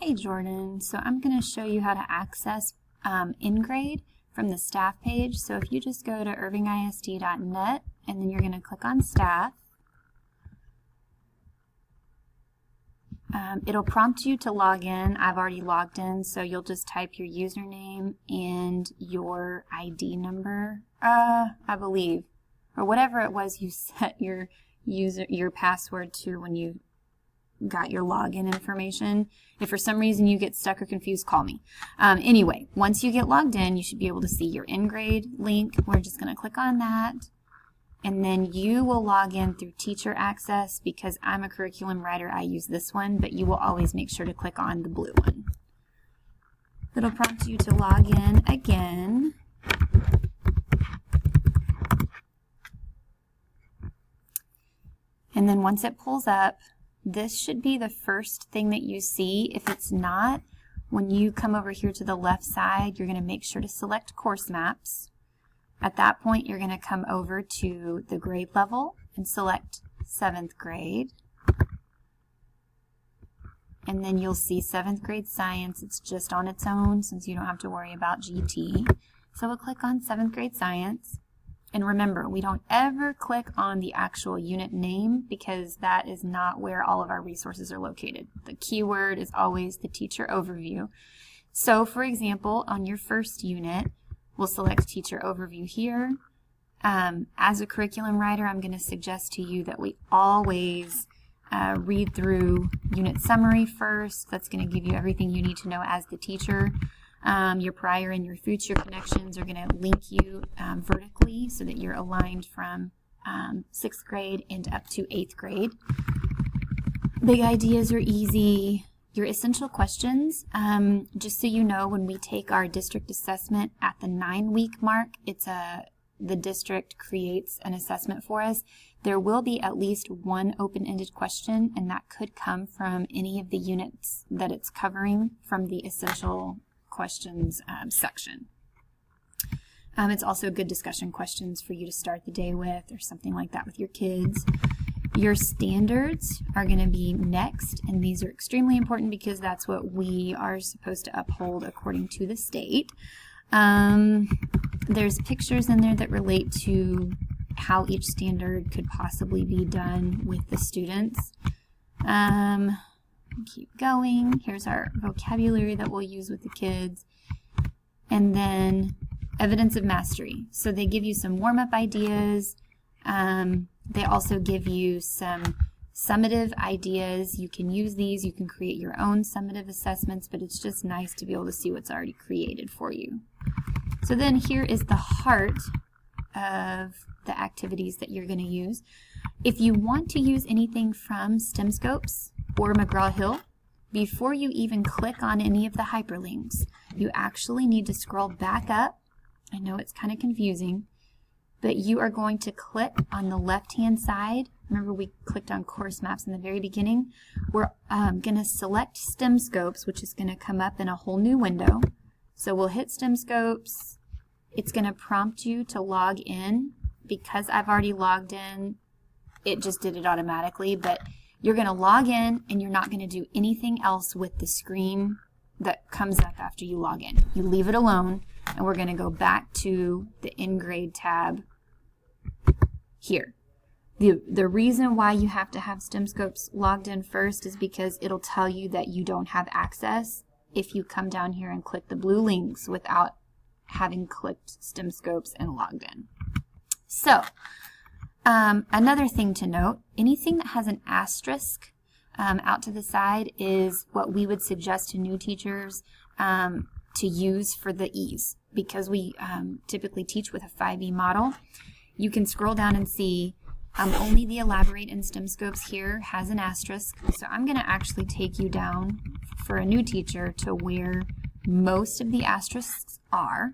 Hey Jordan, so I'm going to show you how to access InGrade from the staff page. So if you just go to irvingisd.net and then you're going to click on staff, it'll prompt you to log in. I've already logged in, so you'll just type your username and your ID number, I believe, or whatever it was you set your password to when you got your login information. If for some reason you get stuck or confused, call me. Anyway, once you get logged in, you should be able to see your InGrade link. We're just going to click on that, and then you will log in through Teacher Access. Because I'm a curriculum writer, I use this one, but you will always make sure to click on the blue one. It'll prompt you to log in again. And then once it pulls up, this should be the first thing that you see. If it's not, when you come over here to the left side, you're going to make sure to select Course Maps. At that point, you're going to come over to the grade level and select 7th grade. And then you'll see 7th grade Science. It's just on its own since you don't have to worry about GT. So we'll click on 7th grade Science. And remember, we don't ever click on the actual unit name because that is not where all of our resources are located. The keyword is always the teacher overview. So for example, on your first unit, we'll select teacher overview here. As a curriculum writer, I'm going to suggest to you that we always read through unit summary first. That's going to give you everything you need to know as the teacher. Your prior and your future connections are going to link you vertically so that you're aligned from 6th grade and up to 8th grade. Big ideas are easy. Your essential questions, just so you know, when we take our district assessment at the 9-week mark, the district creates an assessment for us. There will be at least one open-ended question, and that could come from any of the units that it's covering from the essential questions section. It's also good discussion questions for you to start the day with or something like that with your kids. Your standards are going to be next, and these are extremely important because that's what we are supposed to uphold according to the state. There's pictures in there that relate to how each standard could possibly be done with the students. Keep going. Here's our vocabulary that we'll use with the kids. And then evidence of mastery. So they give you some warm-up ideas. They also give you some summative ideas. You can use these. You can create your own summative assessments, but it's just nice to be able to see what's already created for you. So then here is the heart of the activities that you're going to use. If you want to use anything from STEMscopes or McGraw-Hill, before you even click on any of the hyperlinks, you actually need to scroll back up. I know it's kind of confusing, but you are going to click on the left-hand side. Remember, we clicked on Course Maps in the very beginning. We're going to select STEMscopes, which is going to come up in a whole new window. So we'll hit STEMscopes. It's going to prompt you to log in. Because I've already logged in, it just did it automatically, but you're going to log in and you're not going to do anything else with the screen that comes up after you log in. You leave it alone, and we're going to go back to the InGrade tab here. The reason why you have to have STEMscopes logged in first is because it'll tell you that you don't have access if you come down here and click the blue links without having clicked STEMscopes and logged in. So, another thing to note, anything that has an asterisk out to the side is what we would suggest to new teachers to use for the E's, because we typically teach with a 5E model. You can scroll down and see only the Elaborate and STEMscopes here has an asterisk, so I'm going to actually take you down for a new teacher to where most of the asterisks are.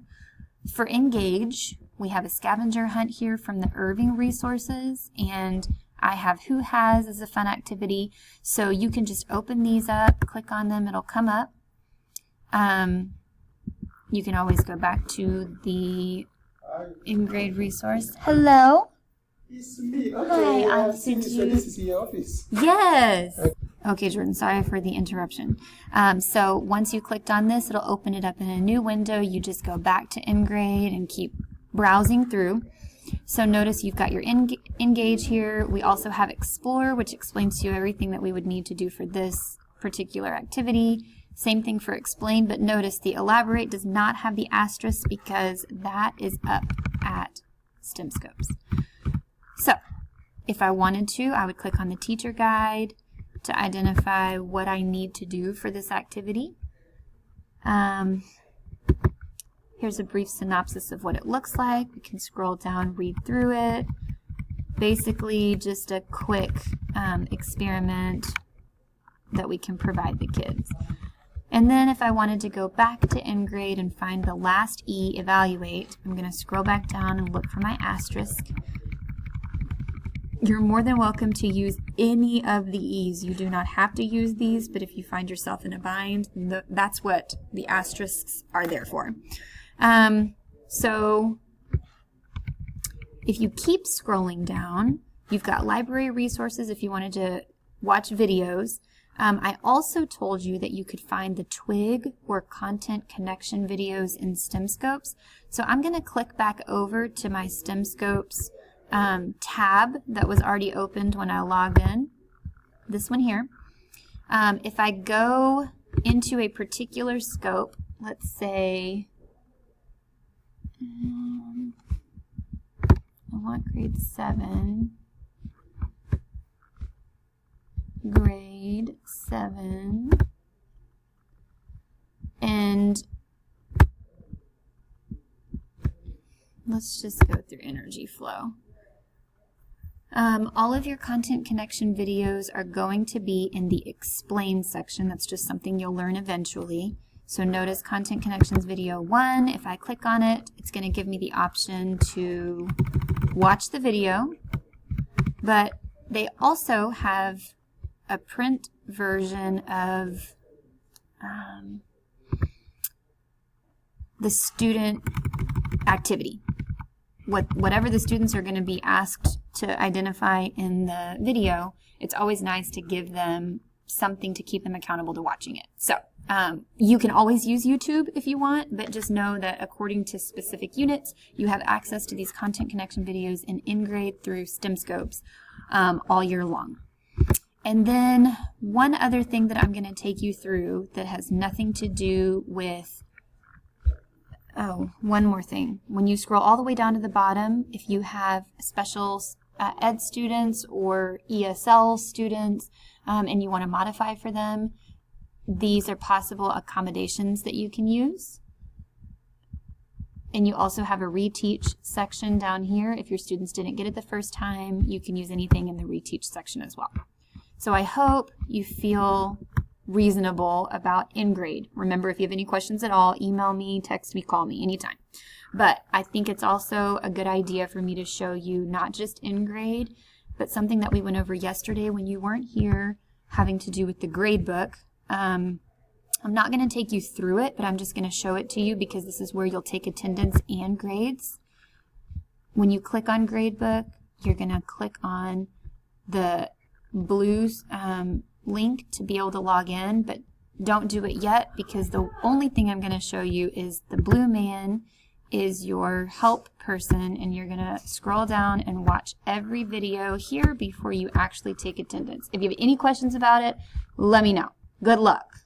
For Engage, we have a scavenger hunt here from the Irving resources, and I have Who Has as a fun activity. So you can just open these up, click on them, it'll come up. You can always go back to the InGrade resource. Hello? It's me. Okay. Hi, I'm I've seen this. Suji. This is your office. Yes. Okay, Jordan, sorry for the interruption. So once you clicked on this, it'll open it up in a new window. You just go back to InGrade and keep browsing through. So notice you've got your Engage here. We also have Explore, which explains to you everything that we would need to do for this particular activity. Same thing for Explain, but notice the Elaborate does not have the asterisk because that is up at STEMscopes. So if I wanted to, I would click on the teacher guide to identify what I need to do for this activity. Here's a brief synopsis of what it looks like. We can scroll down, read through it. Basically, just a quick experiment that we can provide the kids. And then if I wanted to go back to InGrade and find the last E, Evaluate, I'm going to scroll back down and look for my asterisk. You're more than welcome to use any of the E's. You do not have to use these, but if you find yourself in a bind, that's what the asterisks are there for. So if you keep scrolling down, you've got library resources if you wanted to watch videos. I also told you that you could find the Twig or content connection videos in STEMscopes. So I'm going to click back over to my STEMscopes tab that was already opened when I logged in, this one here. If I go into a particular scope, let's say I want grade 7, and let's just go through energy flow. All of your content connection videos are going to be in the Explain section. That's just something you'll learn eventually. So notice Content Connections Video 1. If I click on it, it's going to give me the option to watch the video. But they also have a print version of the student activity. Whatever the students are going to be asked to identify in the video, it's always nice to give them something to keep them accountable to watching it. So you can always use YouTube if you want, but just know that according to specific units, you have access to these content connection videos in InGrade through STEMscopes all year long. And then one other thing that I'm going to take you through that has nothing to do with one more thing. When you scroll all the way down to the bottom, if you have special ed students or ESL students and you want to modify for them, these are possible accommodations that you can use. And you also have a reteach section down here. If your students didn't get it the first time, you can use anything in the reteach section as well. So I hope you feel reasonable about InGrade. Remember, if you have any questions at all, email me, text me, call me anytime. But I think it's also a good idea for me to show you not just InGrade, but something that we went over yesterday when you weren't here, having to do with the gradebook. I'm not going to take you through it, but I'm just going to show it to you because this is where you'll take attendance and grades. When you click on Gradebook, you're going to click on the blue link to be able to log in, but don't do it yet because the only thing I'm going to show you is the blue man is your help person, and you're going to scroll down and watch every video here before you actually take attendance. If you have any questions about it, let me know. Good luck.